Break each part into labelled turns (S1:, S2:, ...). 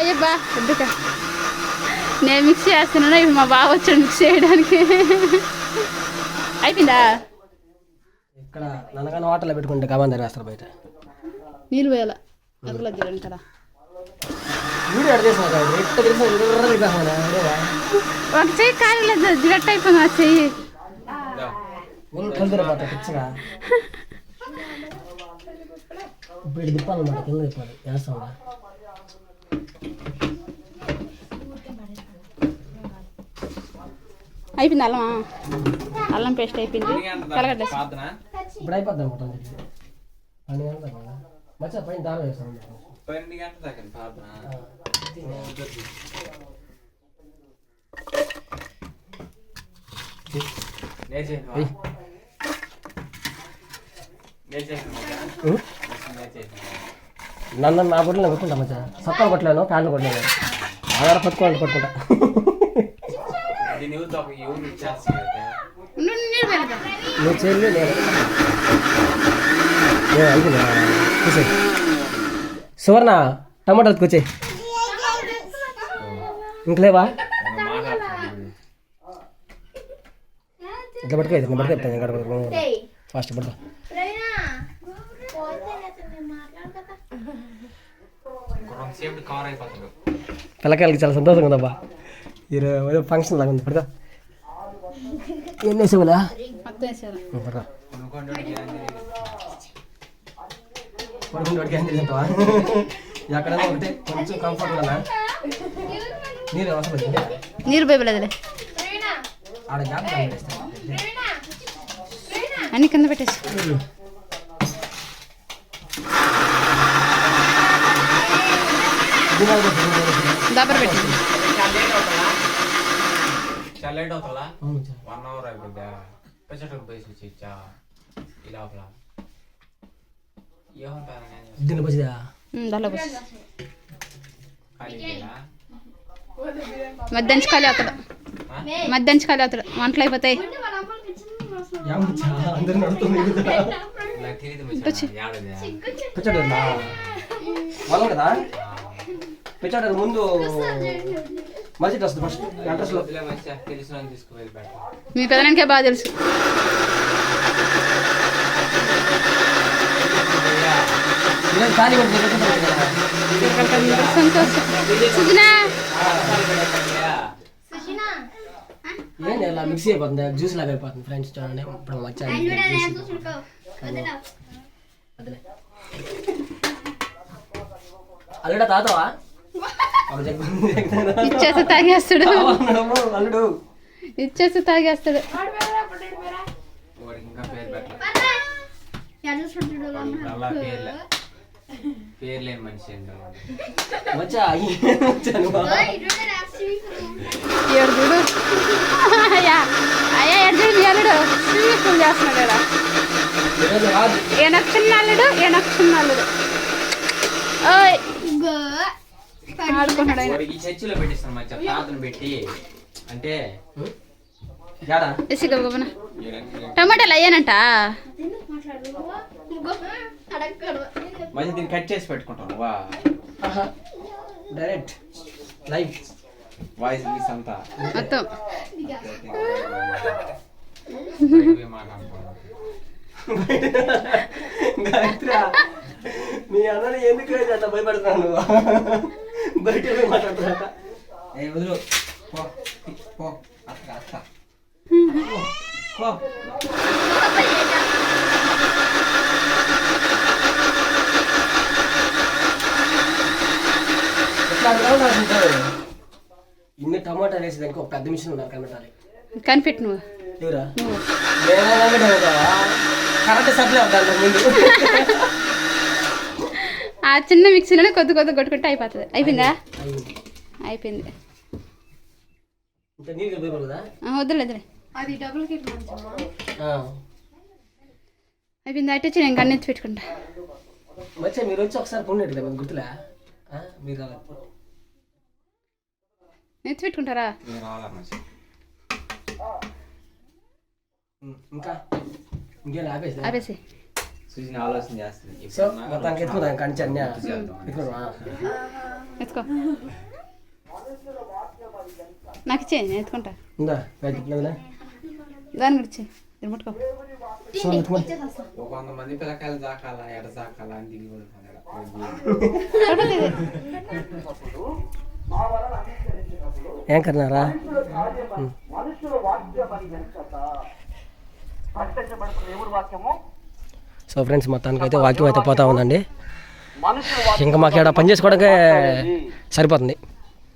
S1: అయ్యబ్బా వద్దుక నేను మిక్స్ చేస్తున్నాను ఇప్పుడు మా బావ వచ్చాడు మిక్స్ చేయడానికి అయిపోయిందా
S2: ఇక్కడ నన్నగానే వాటర్లో పెట్టుకుంటే కమాన్ దగ్గర వేస్తారు బయట
S1: నీళ్ళు పోయాల అందులో దిగండి కదా
S2: వీడియో అడిగేసిన
S1: ఒక చెయ్యి కాలేదు జిగట్ అయిపోయింది ఆ చెయ్యి
S2: పిచ్చగా ఇప్పుడు తిప్పాలన్నమాట కింద తిప్పాలి వేస్తాం
S1: అయిపోయింది అల్లం అల్లం పేస్ట్ అయిపోయింది కలగడ్డ
S2: ఇప్పుడు అయిపోద్ది అనమాట 12 గంటల కదా మంచిగా పైన దారం వేస్తాం
S3: 12 గంటల దాకా ప్రార్థన
S2: నన్ను నా బొట్లు నేను కొట్టుకుంటా మధ్య సత్తాలు కొట్టలేను ప్యాంట్లు కొట్టలేను ఆధార పట్టుకోవాలి పట్టుకుంటా నువ్వు చేయలే అయిపోయిందా చూసే సువర్ణ టమాటా వచ్చే ఇంకలేవా ఇట్లా పట్టుకో ఇట్లా పట్టుకో ఫాస్ట్ పట్టుకో పిల్లకాయలకి చాలా సంతోషంగా ఉందబ్బా ఈరోజు ఫంక్షన్ లాగా ఉంది పడుకో ఏం వేసేవాళ్ళ పడుకో పడుకుంటే ఏం తింటావా ఎక్కడైనా ఒకటే కొంచెం కంఫర్ట్ కదా నీరు అవసరం
S1: నీరు పోయలేదులే
S2: ఆడ గ్యాప్
S1: అన్ని కింద పెట్టేసి దబ్బర పెట్టి
S3: చల్లటి అవుతుందా 1 అవర్ అయిపోద్దా పెసటకు పోయి వచ్చా ఈ లోపల
S2: దీని పచ్చిదా
S1: దానిలో మధ్యాహ్నం ఖాళీ అవుతాడు మధ్యాహ్నం ఖాళీ అవుతాడు వంటలు అయిపోతాయి
S2: కదా పిచ్చాడు ముందు మంచి డ్రెస్ ఫస్ట్ అడ్రస్లో
S1: మీ పెదనానికే బాగా తెలుసు సంతోషం
S2: ఏంటి అలా మిక్సీ అయిపోతుంది జ్యూస్ లాగా అయిపోతుంది ఫ్రెండ్స్ చూడండి ఇప్పుడు వచ్చా అల్లుడా తాతవా
S1: ఇచ్చేసి తాగేస్తాడు
S2: అల్లుడు
S1: ఇచ్చేసి తాగేస్తాడు
S3: పేర్లేని మనిషి
S2: వచ్చా
S1: ఎడుగుడు అయ్యా అయ్యా ఎడుగుడు మీ అల్లుడు స్విమ్మింగ్ చేస్తున్నాడు ఈయనకు చిన్న అల్లుడు ఈయనకు చిన్న అల్లుడు ఓయ్ ఆడుకుంటాడు ఆయన
S3: ఈ చర్చిలో పెట్టిస్తాను మధ్య ప్రార్థన పెట్టి అంటే
S1: గబన టమాటాలు అయ్యానంట
S3: మధ్య దీన్ని కట్ చేసి పెట్టుకుంటాను వా
S2: డైరెక్ట్ లైవ్
S3: వాయిస్ మిస్ అంతా
S1: మొత్తం
S2: మీ అన్న ఎందుకు అట్లా భయపడుతున్నాను నువ్వు బయట పోయి మాట్లాడుతున్నా వదులు అత్త అత్త ఇన్ని టమాటా వేసేదానికి ఒక పెద్ద మిషన్ ఉన్నారు కనిపెట్టాలి
S1: కనిపెట్టు నువ్వు
S2: ఎవరా కరెంట్ సప్లై అవుతాను ముందు
S1: ఆ చిన్న మిక్సీలోనే కొద్ది కొద్ది కొట్టుకుంటే అయిపోతుంది అయిపోయిందా అయిపోయింది వద్దులే వద్దులే
S4: అది డబుల్ కిట్
S1: అయిపోయింది అటు వచ్చి నేను గన్నెత్తి పెట్టుకుంటా
S2: మచ్చా మీరు వచ్చి ఒకసారి పొండి కదా గుర్తులే మీరు
S1: నెత్తి పెట్టుకుంటారా
S2: ఇంకా ఇంకేం ఆపేసి
S1: ఆపేసి
S3: చూసిన ఆలోచన చేస్తుంది
S2: సో మొత్తానికి ఎత్తుకుందాం కంచి అన్నీ ఎత్తుకుందాం.
S1: ఎత్తుకో, నాకు ఇచ్చే, నేను ఎత్తుకుంటా.
S2: ఉందా ఎత్తుకున్నదిలే.
S1: దాని గురించి ముట్టుకో.
S2: సో ఎత్తుకోండి.
S3: ఒక 100 మంది పిల్లకాయలు దాకాలా ఎడ దాకాలా అని దిగి కూడా
S2: ఏం కర్నారా? సో ఫ్రెండ్స్ మొత్తానికి అయితే వాక్యం అయితే పోతా ఉందండి. ఇంకా మాకు ఇక్కడ పని చేసుకోవడానికే సరిపోతుంది.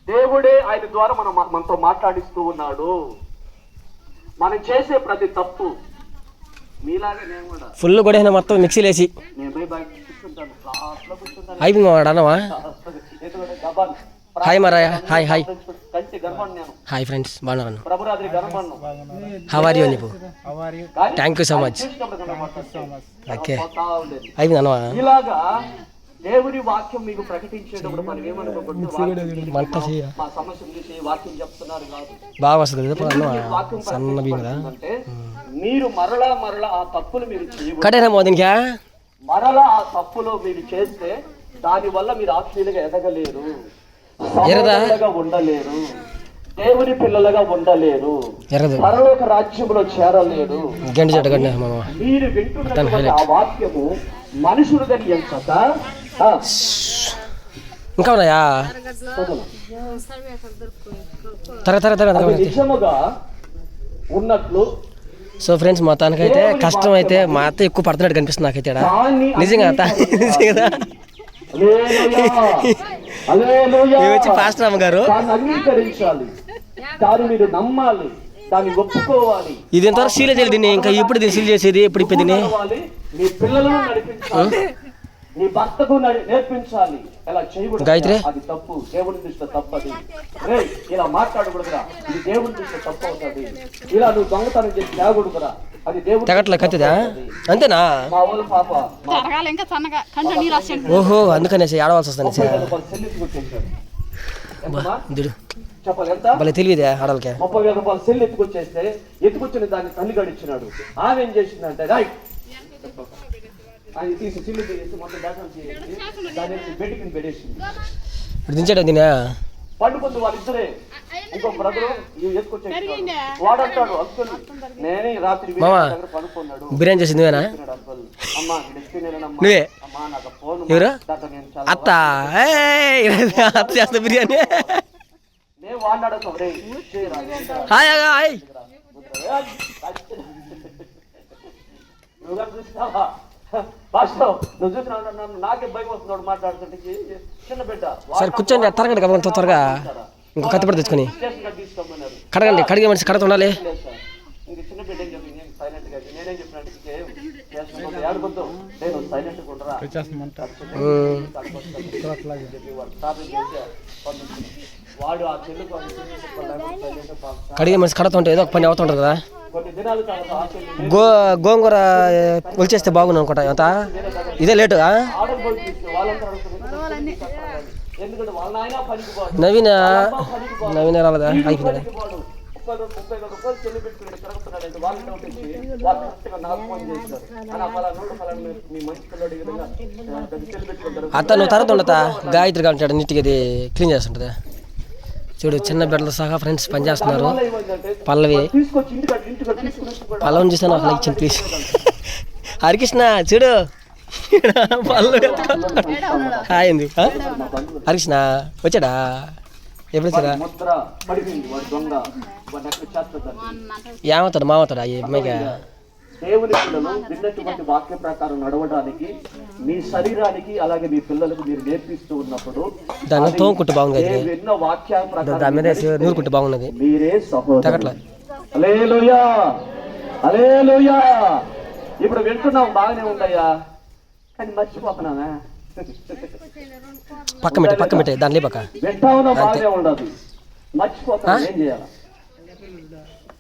S4: దేవుడే ఆయన ద్వారా మనతో మాట్లాడిస్తూ ఉన్నాడు. మనం చేసే ప్రతి తప్పు మీలాగా నేను కూడా
S2: ఫుల్ కూడా మొత్తం మిక్సీలు వేసి అయిపోయింది వాడు అన్నవా. హాయ్ మరాయ. హాయ్ హాయ్ హాయ్ ఫ్రెండ్స్, బాగున్నాను. హౌ ఆర్ యూ నీకు? Thank you so much. Okay అయిపోయింది అన్నవా.
S4: ఇలాగా దేవుని వాక్యం మీకు ప్రకటించేటప్పుడు మనం ఏమనుకోకూడదు, మా సమస్య గురించి వాక్యం చెప్తున్నారు కాదు.
S2: బాగా వస్తుంది సన్న బియ్యం కదా.
S4: అంటే మీరు మరలా ఆ తప్పులు మీరు చేయకూడదు.
S2: కట్టేనా మోదీనికా?
S4: మరలా ఆ తప్పులో మీరు చేస్తే దాని వల్ల మీరు ఆత్మీయులుగా ఎదగలేరు, సహోదరులుగా ఉండలేరు, దేవుని పిల్లలుగా ఉండలేరు, పరలోక రాజ్యంలో చేరలేరు. మీరు వింటున్నటువంటి ఆ వాక్యము మనుషులు కానీ ఎంచక
S2: ఇంకా ఉన్నాయా?
S4: నిజముగా ఉన్నట్లు.
S2: సో ఫ్రెండ్స్ మొత్తానికైతే కష్టం అయితే మా అత్త ఎక్కువ పడుతున్నట్టు కనిపిస్తుంది నాకైతే. నిజంగా అత్త వచ్చి పాస్టర్ అమ్మగారు
S4: అంగీకరించాలి, దాన్ని మీరు నమ్మాలి, దాన్ని ఒప్పుకోవాలి.
S2: ఇది ఎంతవరకు సీల్ చేయాలి దీన్ని? ఇంకా ఇప్పుడు దీన్ని సీల్ చేసేది ఎప్పుడు ఇప్పుడు దీన్ని?
S4: మీ పిల్లలను నడిపించాలి, నీ భర్తకు నేర్పించాలి. ఎలా చేయకూడదు,
S2: గాయత్రి
S4: అది తప్పు, దేవుని దృష్టిలో తప్పది. ఇలా మాట్లాడకూడదురా, ఇది దేవుని దృష్టిలో తప్పు అవుతుంది. ఇలా నువ్వు దొంగతనం చేసి తేగూడదురా, అది దేవుడు
S2: తెగట్లే కత్తిదా. అంతేనా?
S4: మా వాళ్ళు పాప
S2: ఓహో అందుకనేసి ఆడవలసి వస్తుంది.
S4: చెప్పాలి ఎంత
S2: భలే తెలియదే ఆడలకే.
S4: 30,000 రూపాయలు సెల్ ఎత్తుకొచ్చేస్తే ఎత్తుకొచ్చిన దాన్ని తల్లి గడిచ్చినాడు. ఆమె ఏం చేసిందంటే రైట్ అది తీసి చిల్లు చేసి మొత్తం దాఖలు చేసి దాన్ని బెడ్కి పెట్టేసింది.
S2: ఇప్పుడు దించాడు దీని
S4: పండుకుంది వాళ్ళిద్దరే. ఇంకో బ్రదరు ఎత్తుకొచ్చేసి వాడంటాడు అంకుల్ నేనే రాత్రి పడుకున్నాడు.
S2: బిర్యానీ చేసింది నువ్వేనా?
S4: అమ్మా
S2: నువ్వే?
S4: అమ్మా నాకు ఫోన్
S2: ఎవరు? అత్త అత్త చేస్తా బిర్యానీ.
S4: నేను వాడినాడు
S2: హాయ్ హాయ్.
S4: నువ్వు చూసినా నాకే భయం వస్తున్నాడు మాట్లాడుతుంటే. చిన్న బిడ్డ
S2: సరే కూర్చోండి, తరగండి కదా త్వరగా. ఇంకో కత్తిపడి తెచ్చుకొని
S4: తీసుకోమన్నారు.
S2: కడగండి, కడిగే మనిషి కడత ఉండాలి.
S4: ఇంక చిన్న బిడ్డ ఏం చెప్పింది సైలెంట్ గా. నేనేం చెప్పినట్టు ఏడుకొద్దు నేను సైలెంట్ ఉంటారా వాడు ఆ చెల్లు
S2: కడిగే మనిషి కడత ఉంటే ఏదో ఒక పని అవుతుంటుంది కదా.
S4: కొన్ని దినాలు
S2: గోంగూర ఒలిచేస్తే బాగుంది అనుకుంటా. ఎంత ఇదే లేటు.
S4: ఆర్డర్ పోయి వాళ్ళంతా ఎందుకంటే వాళ్ళ నాయన పనికి పోడు,
S2: నవీన రాలేదా? అయిపోయిందా?
S4: 30,000 రూపాయలు చెల్లి పెట్టుకుని తిరుగుతున్నాడు. వాళ్ళు వాళ్ళు కరెక్ట్గా నాకు ఫోన్ చేస్తారు. అలా ఫలానా మీ మంచి పిల్లడి విధంగా చెల్లి పెట్టుకుంటారు.
S2: అత్త నువ్వు తర్వాత ఉండతా గాయత్రి ఉంటాడు నీట్గా ఇది క్లీన్ చేస్తుంటుంది. చూడు చిన్న బిడ్డలు సహా ఫ్రెండ్స్ పనిచేస్తున్నారు. పల్లవి పల్లవిని చూస్తే నాకు ఇచ్చింది ప్లీజ్. హరికృష్ణ చూడు పల్లవి హాయ్ అంది. హరికృష్ణ వచ్చాడా? ఎప్పుడు వచ్చాడా? ఏమవుతాడు మామవుతాడా ఈ అమ్మాయిగా?
S4: దేవుని పిల్లలు విన్నటువంటి వాక్య ప్రకారం నడవడానికి మీ శరీరానికి అలాగే మీ పిల్లలకు మీరు నేర్పిస్తూ ఉన్నప్పుడు
S2: దాన్ని తోముకుంటే బాగుంది.
S4: విన్న వాక్య
S2: దాని మీద నూరుకుంటే బాగున్నది.
S4: మీరే సహోదరులు. హల్లెలూయా హల్లెలూయా. ఇప్పుడు వింటున్నాం బాగానే ఉందయ్యా, కానీ మర్చిపోతున్నానా?
S2: పక్క పెట్టే దాని పక్క
S4: వింటా ఉన్నాం బాగానే ఉండదు, మర్చిపోతున్నా. ఏం చేయాలి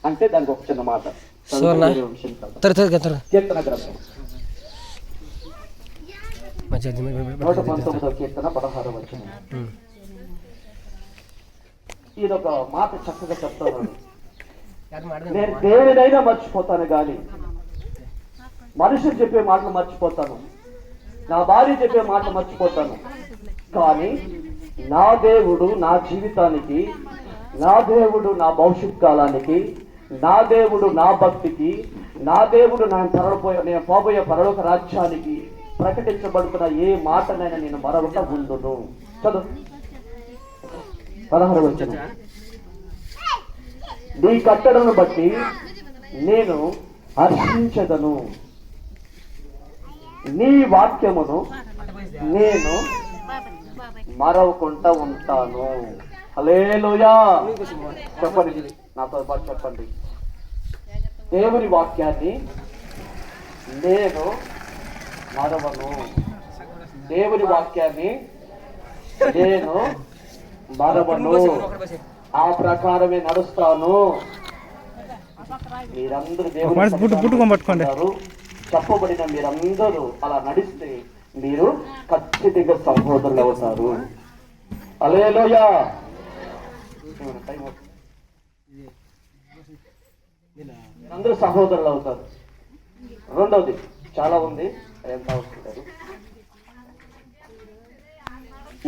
S4: అంటే దానికి ఒక చిన్న మాట. కీర్తన గ్రంథం 119వ కీర్తన 16వ వచనం. ఇదొక మాట చక్కగా చెప్తాను. నేను దేనినైనా మర్చిపోతాను కానీ మనుషులు చెప్పే మాటలు మర్చిపోతాను, నా భార్య చెప్పే మాటలు మర్చిపోతాను. కానీ నా దేవుడు నా జీవితానికి, నా దేవుడు నా భవిష్యత్ కాలానికి, నా దేవుడు నా భక్తికి, నా దేవుడు నేను పోబోయే పరలోక రాజ్యానికి ప్రకటించబడుతున్న ఏ మాటనైనా నేను మరొకట ఉండును. చదువు 16వ వచనం. నీ కట్టడను బట్టి నేను హర్షించదను, నీ వాక్యమును నేను మరవకుండా ఉంటాను. హల్లెలూయా. చెప్పండి, నాతో పాటు చెప్పండి. దేవుని వాక్యాన్ని నేను మరవను, దేవుని వాక్యాన్ని నేను మరవను, ఆ ప్రకారమే నడుస్తాను. మీరందరూ దేవుని చెప్పబడిన మీరందరూ అలా నడిస్తే మీరు ఖచ్చితంగా సహోదరులు అవుతారు. హల్లెలూయా. అందరూ సహోదరులు అవుతారు. రెండవది చాలా ఉంది, ఎంత అవసరం.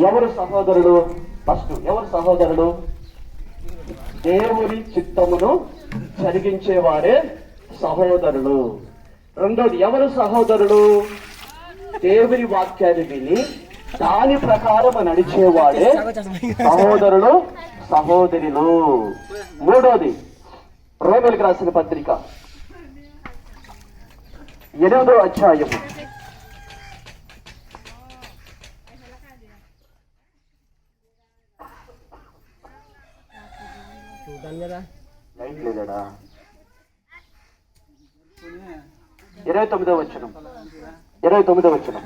S4: ఎవరు సహోదరుడు? ఫస్ట్ ఎవరు సహోదరుడు? దేవుని చిత్తమును జరిగించేవారే సహోదరుడు. రెండోది ఎవరు సహోదరుడు? దేవుని వాక్యాన్ని విని దాని ప్రకారం నడిచేవాడే సహోదరుడు, సహోదరులు. మూడోది రోమీయులకు రాసిన పత్రిక 8వ అధ్యాయము 29వ వచనం. 29వ వచనం.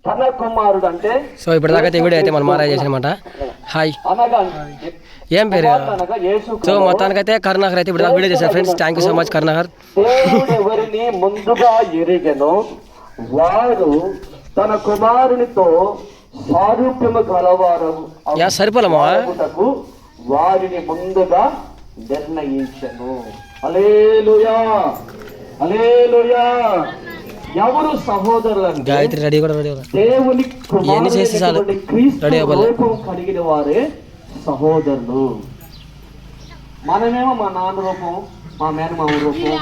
S4: తన కుమారుడు అంటే
S2: సో ఇప్పటిదాకా వీడియో అయితే మనం మారాజ్ చేసినమాట. హాయ్, ఏం పేరు? సో మొత్తానికైతే కరుణాకర్ అయితే ఇప్పుడు వీడియో చేశారు friends. Thank you so much Karunakar.
S4: దేవుడు ఎవరిని ముందుగా ఎరిగెనో వాడు తన కుమారునితో సారూప్యము గలవారు
S2: సరిపోలమా
S4: వారిని ముందుగా నిర్ణయించను. హల్లెలూయా, హల్లెలూయా. ఎవరు సహోదరులు?
S2: గాయత్రి రెడీ కూడా రెడీ.
S4: దేవుని రూపం కలిగిన వారే సహోదరులు. మనమేమో మా నాన్న రూపం, మా మేనమామ రూపం,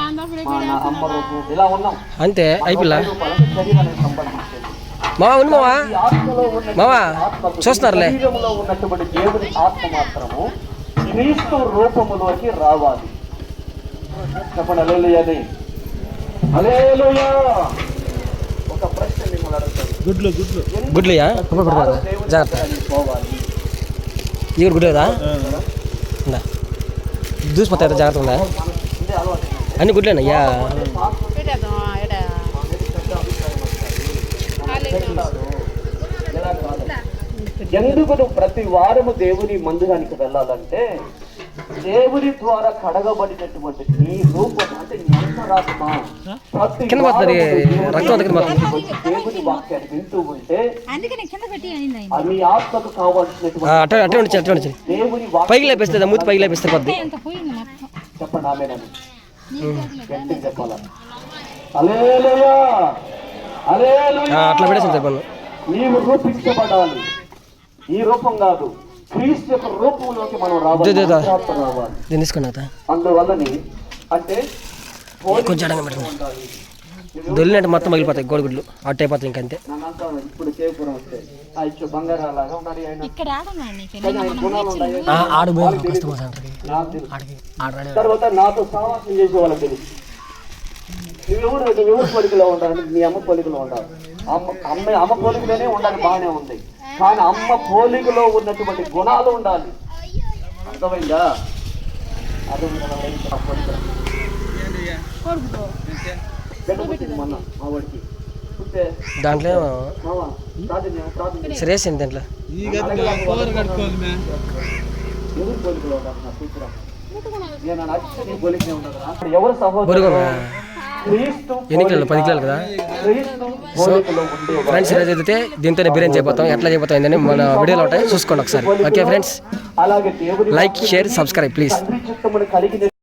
S4: మా అమ్మ రూపం ఇలా ఉన్నాం
S2: అంతే. అయిపోయిందా మావా? ఉంది మావా, మావా చూస్తున్నారులే.
S4: శరీరంలో ఉన్నటువంటి దేవుని ఆత్మ మాత్రము క్రీస్తు రూపములోకి రావాలి. చెప్పండి హల్లెలూయా. హల్లెలూయా. ఒక ప్రశ్న మిమ్మల్ని అడుగుతాను.
S2: గుడ్లుయా? జాగ్రత్త. ఇవి గుడ్లేదా? దూసిపోతాయి, జాగ్రత్త ఉందా? అన్ని గుడ్లేనయ్యా.
S4: ఎందుకు ప్రతి వారము దేవుని మందిరానికి వెళ్ళాలంటే దేవుని ద్వారా కడగబడినటువంటి నీ రూపం అంటే దేవుని వాక్యాన్ని వింటూ ఉంటే మీ ఆత్మకు కావాల్సినటువంటి దేవుని
S2: పైకి లేపిస్తుంది, మూతి పైకి లేపిస్తారు పద్ది.
S4: చెప్పండి ఆమేనని గట్టిగా చెప్పాలా? హల్లెలూయా, హల్లెలూయా.
S2: అట్లా పెట్టేసి పన్ను.
S4: నీవు రూపించబడాలి. ఈ రూపం కాదు, క్రీస్తు యొక్క రూపంలోకి మనం రావాలి.
S2: తీసుకున్నా
S4: అందువల్లని అంటే
S2: కొంచెం దొల్లినట్టు మొత్తం మగిలిపోతాయి గోడుగుడ్లు, అట్టు అయిపోతాయి. ఇంకంతే.
S4: ఇప్పుడు చేపురం వస్తే బంగారం లాగా ఉన్నాడు ఆయన. తర్వాత నాతో సావాసం చేసే వాళ్ళకి తెలుసు. నువ్వెవరు పోలికలో ఉండాలి? మీ అమ్మ పోలికలో ఉండాలి. అమ్మ పోలికలోనే ఉండాలి, బాగానే ఉంది. కానీ అమ్మ పోలికలో ఉన్నటువంటి గుణాలు ఉండాలి. అర్థమైందా? మొన్న మా వాడికి
S2: దాంట్లో శ్రేయస్ ఏంటి దాంట్లో?
S4: ఎవరు పోలికలో ఉండాలి? నా కూతురు నేను నచ్చి నీ పోలికనే ఉండదు. ఎవరు సహోదరుడు? క్రీస్తు
S2: ఎన్ని కిలోలు 10 కిలోలు కదా.
S4: క్రీస్తు
S2: సో
S4: పోలికలో ఉండేవాడు.
S2: ఫ్రెండ్స్ ఈరోజు అయితే దీంతోనే బిర్యానీ చేయబోతాం. ఎట్లా చేయబోతాం ఏంటని మన వీడియోలో ఉంటాయి, చూసుకోండి ఒకసారి. ఓకే ఫ్రెండ్స్,
S4: అలాగే దేవుని
S2: లైక్ షేర్ సబ్స్క్రైబ్ ప్లీజ్.
S4: తండ్రి చిత్తమును కలిగిన